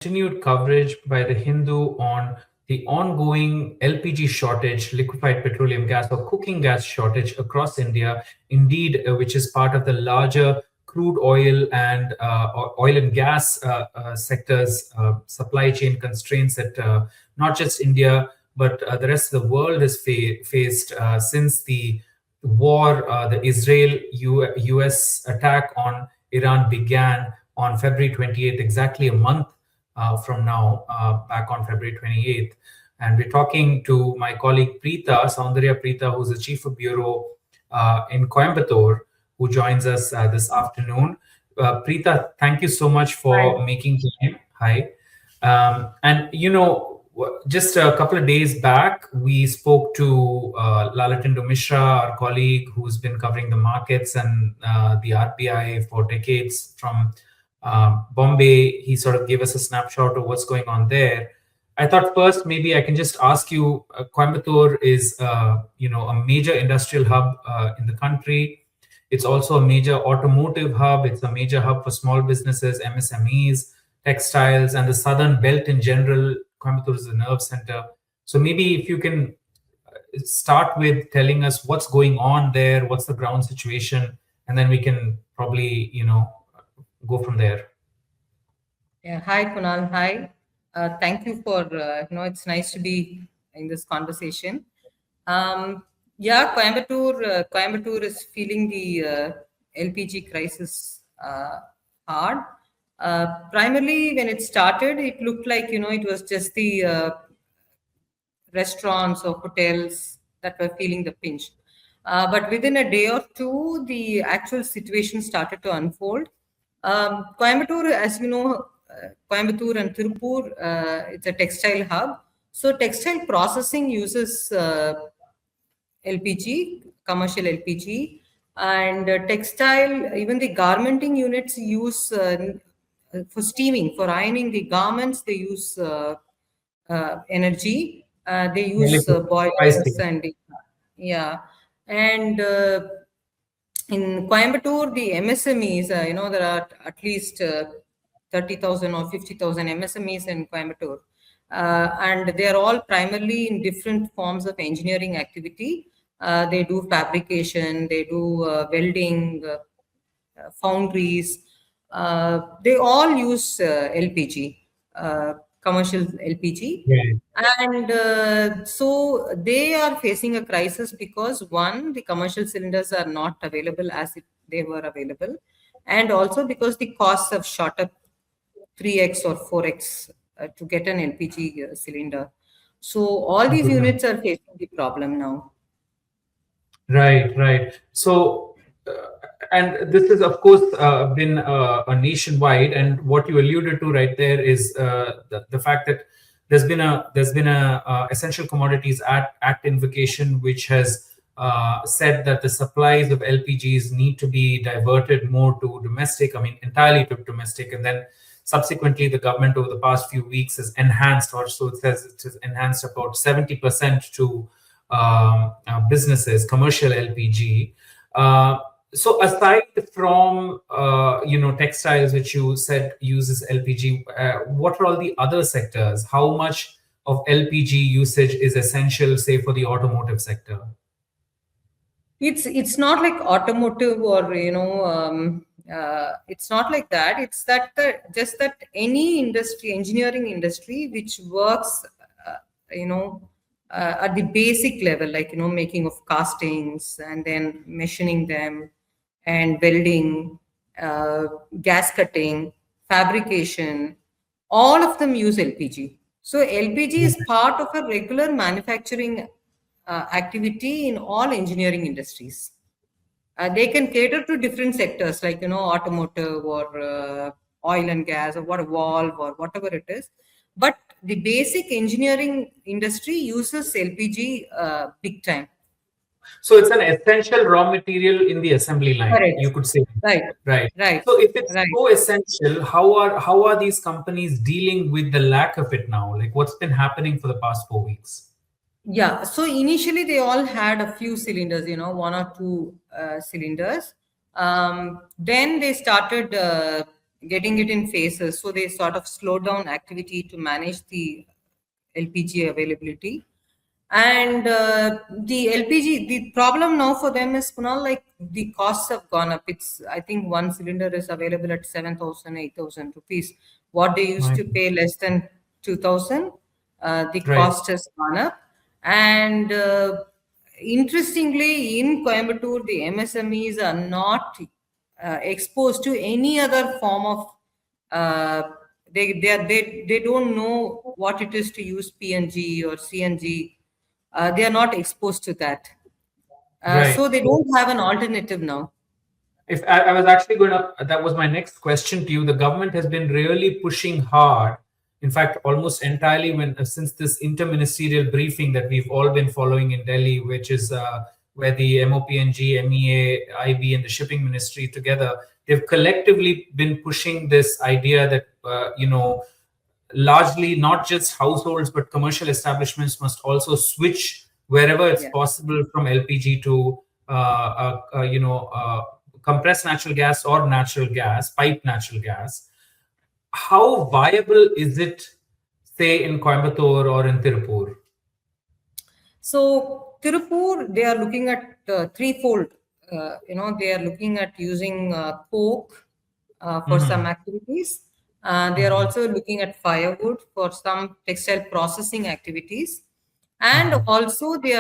continued coverage by the Hindu on the ongoing LPG shortage, liquefied petroleum gas or cooking gas shortage across India, indeed, which is part of the larger crude oil and gas sectors supply chain constraints that not just India but the rest of the world has faced since the war, the Israel-US attack on Iran began on February 28th, exactly a month from now, back on February 28th. And we're talking to my colleague Preetha, Soundariya Preetha, who's the Chief of Bureau in Coimbatore, who joins us this afternoon. Preetha, thank you so much for Hi. making time. Hi. Just a couple of days back, we spoke to Lalatendu Mishra, our colleague who's been covering the markets and the RBI for decades from Bombay. He sort of gave us a snapshot of what's going on there. I thought first maybe I can just ask you, Coimbatore is a major industrial hub in the country. It's also a major automotive hub. It's a major hub for small businesses, MSMEs, textiles, and the southern belt in general. Coimbatore is the nerve center. So maybe if you can start with telling us what's going on there, what's the ground situation, and then we can probably, go from there. Yeah. Hi, Kunal. Hi. Thank you for, it's nice to be in this conversation. Coimbatore is feeling the LPG crisis hard. Primarily, when it started, it looked like, it was just the restaurants or hotels that were feeling the pinch. But within a day or two, the actual situation started to unfold. Coimbatore, as you know, Coimbatore and Tirupur, it's a textile hub. So textile processing uses LPG, commercial LPG, and textile, even the garmenting units use for steaming, for ironing the garments, they use energy. They use I boilers see. and yeah. And in Coimbatore, the MSMEs, there are at least 30,000 or 50,000 MSMEs in Coimbatore. And they are all primarily in different forms of engineering activity. They do fabrication, they do welding, foundries. They all use LPG, commercial LPG. Yeah. And so they are facing a crisis because one, the commercial cylinders are not available as if they were available. And also because the costs have shot up 3x or 4x to get an LPG cylinder. So all these units are facing the problem now. Right, right. So, and this has, of course, been a nationwide. And what you alluded to right there is the fact that there's been a Essential Commodities Act invocation, which has said that the supplies of LPGs need to be diverted more to domestic. I mean, entirely to domestic, and then subsequently, the government over the past few weeks has enhanced, or so it says, it has enhanced about 70% to businesses, commercial LPG. So aside from textiles, which you said uses LPG, what are all the other sectors? How much of LPG usage is essential, say, for the automotive sector? It's not like automotive or it's not like that. It's that just that any industry, engineering industry, which works at the basic level, like making of castings and then machining them and welding, gas cutting, fabrication, all of them use LPG. So LPG is part of a regular manufacturing activity in all engineering industries. They can cater to different sectors like automotive or oil and gas or what valve or whatever it is. But the basic engineering industry uses LPG big time. So it's an essential raw material in the assembly line, Correct. you could say. Right. Right. Right. So if it's Right. so essential, how are these companies dealing with the lack of it now? Like what's been happening for the past 4 weeks? Yeah. So initially they all had a few cylinders, one or two cylinders. Then they started getting it in phases. So they sort of slow down activity to manage the LPG availability. And the LPG, the problem now for them is, Kunal, like the costs have gone up. It's, I think one cylinder is available at 7,000, 8,000 rupees. What they used My, to pay less than 2,000, the right, cost has gone up. And interestingly, in Coimbatore, the MSMEs are not exposed to any other form of they don't know what it is to use PNG or CNG. They are not exposed to that, right. so they don't have an alternative now. If I was actually going to, that was my next question to you. The government has been really pushing hard. In fact, almost entirely when since this interministerial briefing that we've all been following in Delhi, which is where the MOPNG, MEA, IB, and the shipping ministry together, they've collectively been pushing this idea that largely not just households but commercial establishments must also switch wherever it's Yeah. possible from LPG to compressed natural gas or natural gas, piped natural gas. How viable is it, say, in Coimbatore or in Tirupur? So Tirupur, they are looking at threefold. They are looking at using coke for some Hmm. activities. They are Hmm. also looking at firewood for some textile processing activities. And Hmm. also they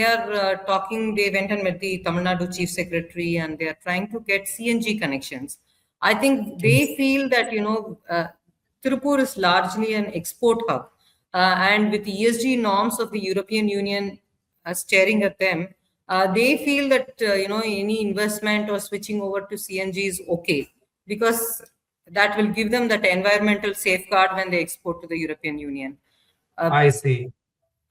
are talking. They went and met the Tamil Nadu Chief Secretary, and they are trying to get CNG connections. I think they feel that Tirupur is largely an export hub, and with the ESG norms of the European Union staring at them, they feel that any investment or switching over to CNG is okay, because that will give them that environmental safeguard when they export to the European Union. Uh, I see.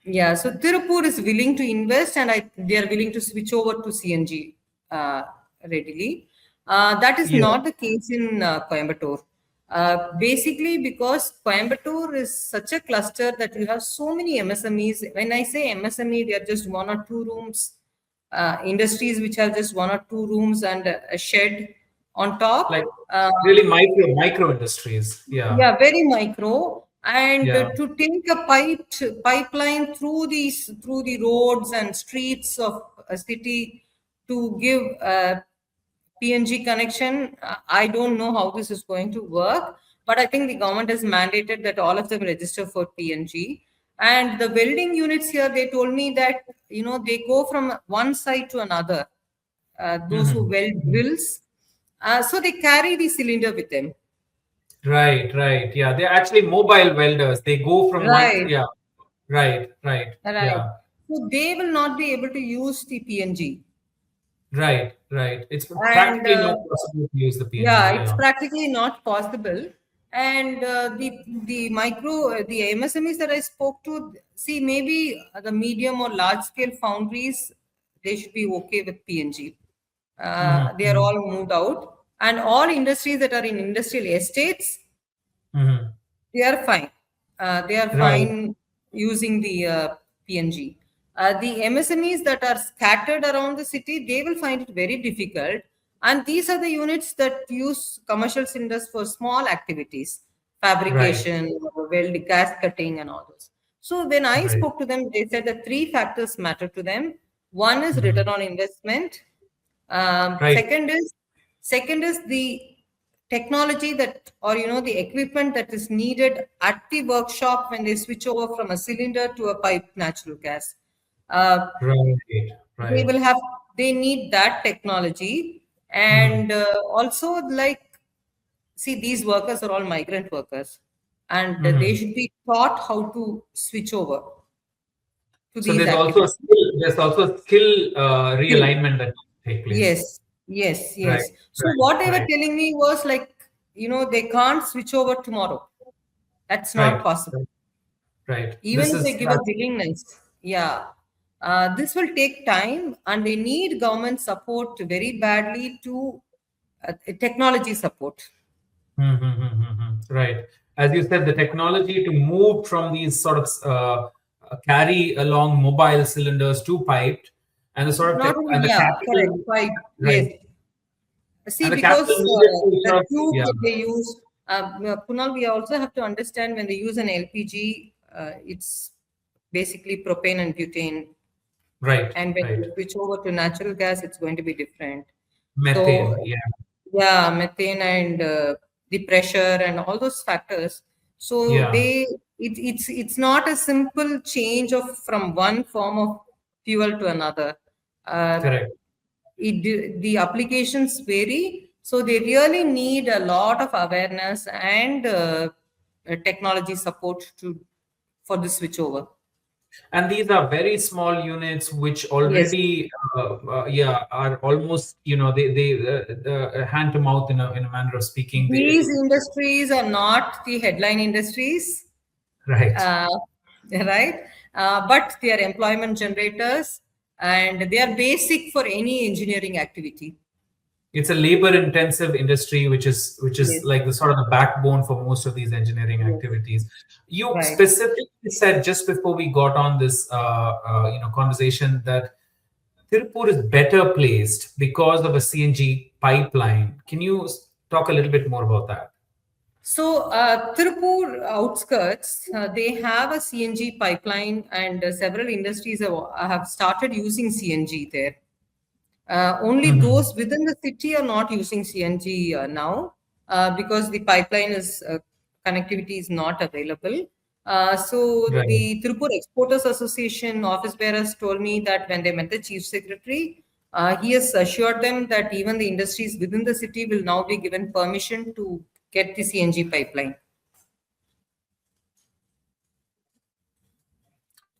yeah, so Tirupur is willing to invest, and they are willing to switch over to CNG readily. That is Yeah. not the case in Coimbatore. Basically, because Coimbatore is such a cluster that you have so many MSMEs. When I say MSME, they are just one or two rooms, industries which have just one or two rooms and a shed on Like top. really micro industries. Yeah. Yeah, very micro. And Yeah. to take a pipeline through the roads and streets of a city to give a PNG connection, I don't know how this is going to work. But I think the government has mandated that all of them register for PNG. And the welding units here, they told me that they go from one side to another. Those who Hmm. weld drills, so they carry the cylinder with them. Right, right. Yeah, they're actually mobile welders. They go from one, Right. yeah, right, right. Right. Yeah, So they will not be able to use the PNG. right, right. It's And practically not possible to use the PNG. yeah, it's Yeah. practically not possible. And the MSMEs that I spoke to, see, maybe the medium or large scale foundries, they should be okay with PNG. They are Mm-hmm. all moved out. And all industries that are in industrial estates, Mm-hmm. they are fine. They are Right. fine using the PNG. The MSMEs that are scattered around the city, they will find it very difficult. And these are the units that use commercial cylinders for small activities, Right. fabrication, weld, gas cutting, and all those. So when I Right. spoke to them, they said that three factors matter to them. One is return Mm-hmm. on investment. Right. Second is the technology that, or the equipment that is needed at the workshop when they switch over from a cylinder to a piped natural gas. Uh, Right. they Right. will have they need that technology. Mm-hmm. And also, like, see, these workers are all migrant workers, and they Mm-hmm. should be taught how to switch over to So these activities. there's also a skill Skill. realignment that needs to take place. Yes, yes, Right. yes. So Right. what they were Right. telling me was like, they can't switch over tomorrow. That's not Right. possible. Right. Right. Even This if they is give a willingness, yeah. This will take time, and they need government support very badly to technology support. right. As you said, the technology to move from these sort of carry along mobile cylinders to piped, and the sort of Not only, and the yeah, correct. capital, Right. right? Yes. See, And the because capital needed to the sort of, tube yeah, that they use, Kunal, we also have to understand when they use an LPG, it's basically propane and butane. right, And when right. you switch over to natural gas, it's going to be different. So, Methane, yeah, yeah, methane and the pressure and all those factors. So yeah, it's not a simple change of from one form of fuel to another. Uh, correct. the applications vary, so they really need a lot of awareness and technology support to for the switchover. And these are very small units which Yes. already, yeah, are almost, they hand to mouth in a manner of speaking. These industries are not the headline industries, Right. uh, right? But they are employment generators and they are basic for any engineering activity. It's a labor-intensive industry, which is Yes, like the sort of the backbone for most of these engineering yes, activities. You right. specifically said just before we got on this, conversation that Tirupur is better placed because of a CNG pipeline. Can you talk a little bit more about that? So, Tirupur outskirts, they have a CNG pipeline, and several industries have started using CNG there. Only Hmm. those within the city are not using CNG now because the pipeline is connectivity is not available. So Right. the Tirupur Exporters Association office bearers told me that when they met the chief secretary, he has assured them that even the industries within the city will now be given permission to get the CNG pipeline.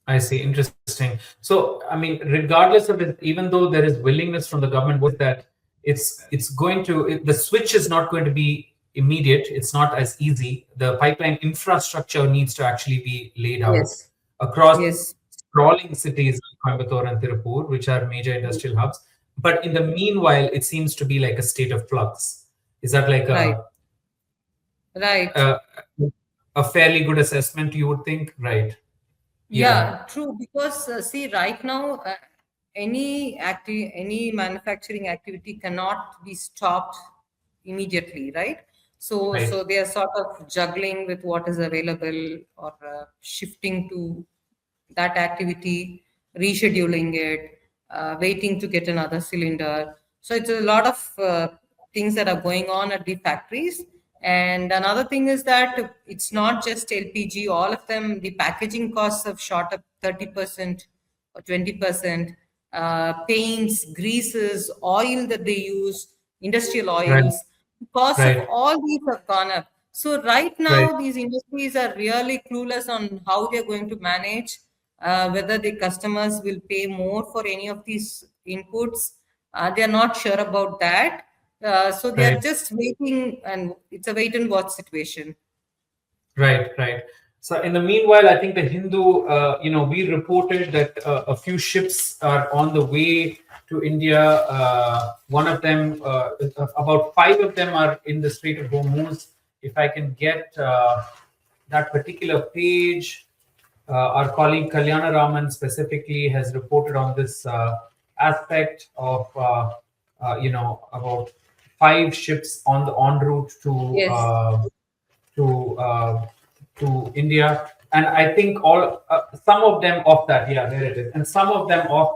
I see. Interesting. So, I mean, regardless of it, even though there is willingness from the government, what is that it's going to the switch is not going to be immediate. It's not as easy. The pipeline infrastructure needs to actually be laid out Yes, across yes, sprawling cities like Coimbatore and Tirupur, which are major industrial hubs. But in the meanwhile, it seems to be like a state of flux. Is that like right, right. a, a fairly good assessment? You would think, right? Yeah. Yeah, true. Because see, right now, any manufacturing activity cannot be stopped immediately, right? So Right. they are sort of juggling with what is available or shifting to that activity, rescheduling it, waiting to get another cylinder. So it's a lot of things that are going on at the factories. And another thing is that it's not just LPG, all of them, the packaging costs have shot up 30% or 20%. Paints, greases, oil that they use, industrial Right. oils, the cost of Right. all these have gone up. So right Right. now, these industries are really clueless on how they're going to manage, whether the customers will pay more for any of these inputs. They're not sure about that. So they are Right. just waiting, and it's a wait and watch situation. Right, right. So in the meanwhile, I think the Hindu, we reported that a few ships are on the way to India. One of them, about five of them are in the Strait of Hormuz. If I can get that particular page, our colleague Kalyana Raman specifically has reported on this aspect of, about five ships on the en route Yes. to to India, and I think all some of them of that, yeah, there it is, and some of them of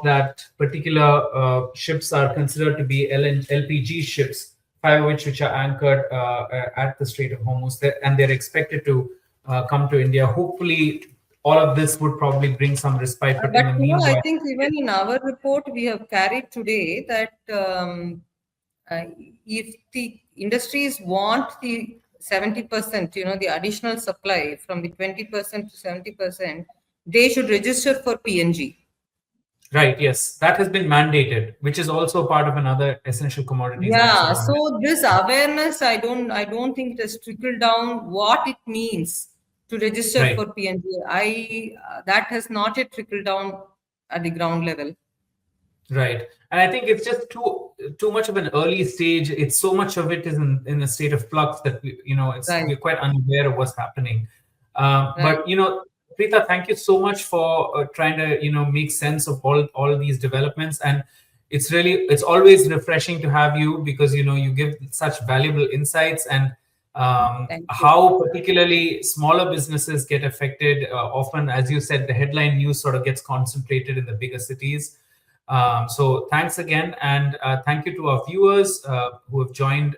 that particular ships are considered to be LPG ships, five of which are anchored at the Strait of Hormuz, and they're expected to come to India. Hopefully, all of this would probably bring some respite, but in But the I meanwhile, think even in our report we have carried today that uh, if the industries want the 70%, the additional supply from the 20% to 70%, they should register for PNG. right, yes, that has been mandated, which is also part of another Essential Commodities Act sort Yeah, of amendment. so this awareness, I don't think it has trickled down what it means to register Right. for PNG. That has not yet trickled down at the ground level. Right. And I think it's just too much of an early stage. It's so much of it is in a state of flux that Right, we're quite unaware of what's happening. right. But Preetha, thank you so much for trying to make sense of all these developments. And it's always refreshing to have you, because you give such valuable insights, and Thank you. how particularly smaller businesses get affected. Often, as you said, the headline news sort of gets concentrated in the bigger cities. So thanks again, and thank you to our viewers who have joined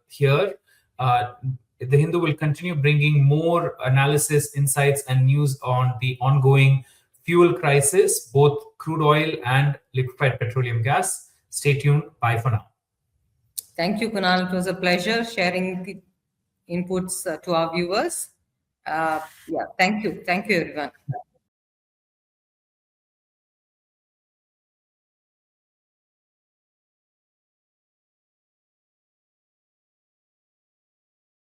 here. Uh, the Hindu will continue bringing more analysis, insights, and news on the ongoing fuel crisis, both crude oil and liquefied petroleum gas. Stay tuned. Bye for now. Thank you, Kunal. It was a pleasure sharing the inputs to our viewers. Yeah, thank you. Thank you, everyone.